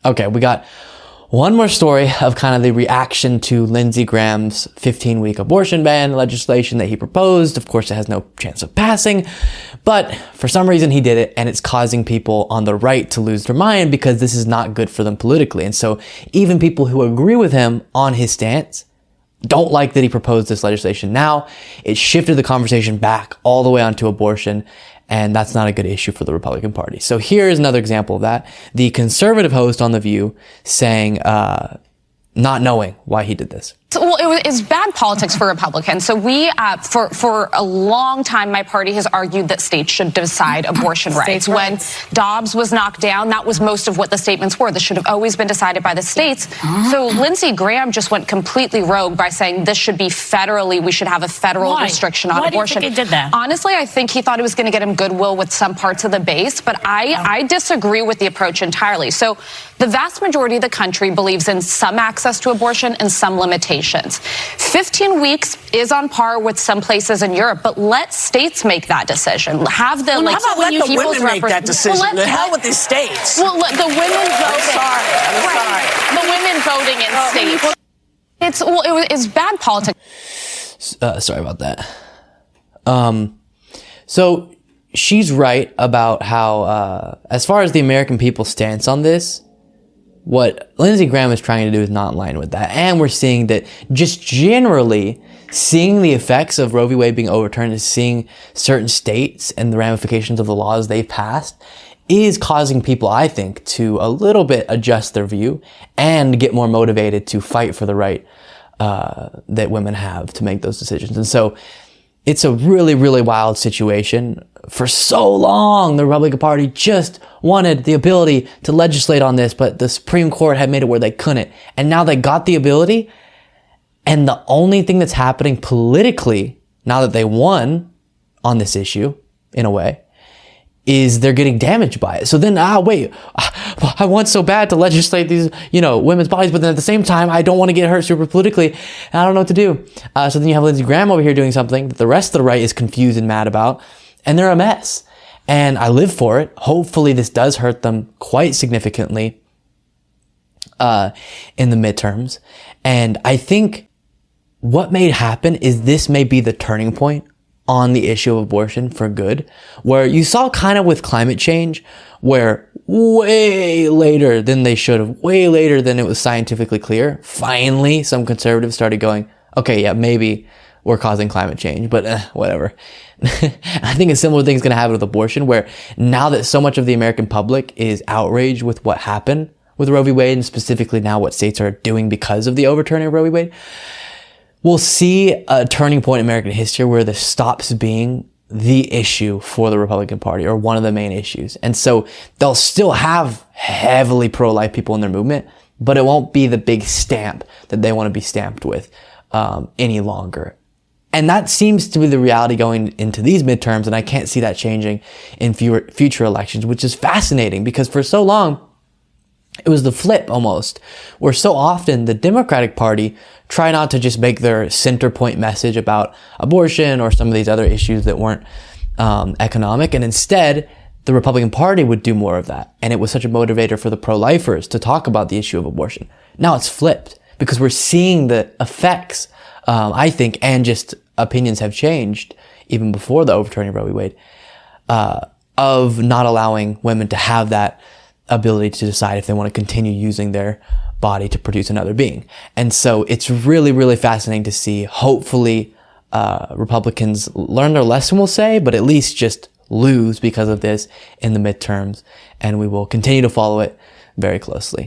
Okay, we got one more story of kind of the reaction to Lindsey Graham's 15-week abortion ban legislation that he proposed. Of course, it has no chance of passing, but for some reason he did it, and it's causing people on the right to lose their mind because this is not good for them politically. And so even people who agree with him on his stance don't like that he proposed this legislation. Now it shifted the conversation back all the way onto abortion, and that's not a good issue for the Republican Party. So here is another example of that. The conservative host on The View saying, not knowing why he did this. Well, it's bad politics for Republicans. So we, for a long time, my party has argued that states should decide abortion rights. When Dobbs was knocked down, that was most of what the statements were. This should have always been decided by the states. So Lindsey Graham just went completely rogue by saying this should be federally, we should have a federal restriction on abortion. Why do you think he did that? Honestly, I think he thought it was going to get him goodwill with some parts of the base, but I disagree with the approach entirely. So the vast majority of the country believes in some access to abortion and some limitations. 15 weeks is on par with some places in Europe, but let states make that decision. Have the how about let the women make that decision? The hell with the states. Well, let the women voting. I'm sorry. The women voting in states. It's bad politics. Sorry about that. So she's right about how, as far as the American people's stance on this, what Lindsey Graham is trying to do is not in line with that. And we're seeing that just generally seeing the effects of Roe v. Wade being overturned and seeing certain states and the ramifications of the laws they've passed is causing people, I think, to a little bit adjust their view and get more motivated to fight for the right that women have to make those decisions. And so it's a really, really wild situation. For so long, the Republican Party just wanted the ability to legislate on this, but the Supreme Court had made it where they couldn't. And now they got the ability, and the only thing that's happening politically, now that they won on this issue, in a way, is they're getting damaged by it. So then, wait, I want so bad to legislate these, women's bodies, but then at the same time, I don't want to get hurt super politically, and I don't know what to do. So then you have Lindsey Graham over here doing something that the rest of the right is confused and mad about, and they're a mess. And I live for it. Hopefully this does hurt them quite significantly in the midterms. And I think what may happen is this may be the turning point on the issue of abortion for good, where you saw kind of with climate change, where way later than they should have, way later than it was scientifically clear, finally some conservatives started going, okay, yeah, maybe we're causing climate change, but whatever. I think a similar thing is going to happen with abortion, where now that so much of the American public is outraged with what happened with Roe v. Wade, and specifically now what states are doing because of the overturning of Roe v. Wade, we'll see a turning point in American history where this stops being the issue for the Republican Party, or one of the main issues. And so they'll still have heavily pro-life people in their movement, but it won't be the big stamp that they want to be stamped with any longer. And that seems to be the reality going into these midterms, and I can't see that changing in future elections, which is fascinating because for so long, it was the flip almost, where so often the Democratic Party try not to just make their center point message about abortion or some of these other issues that weren't economic, and instead the Republican Party would do more of that. And it was such a motivator for the pro-lifers to talk about the issue of abortion. Now it's flipped because we're seeing the effects, I think, and just opinions have changed even before the overturning of Roe v. Wade, of not allowing women to have that ability to decide if they want to continue using their body to produce another being. And so it's really, really fascinating to see. Hopefully, Republicans learn their lesson, we'll say, but at least just lose because of this in the midterms. And we will continue to follow it very closely.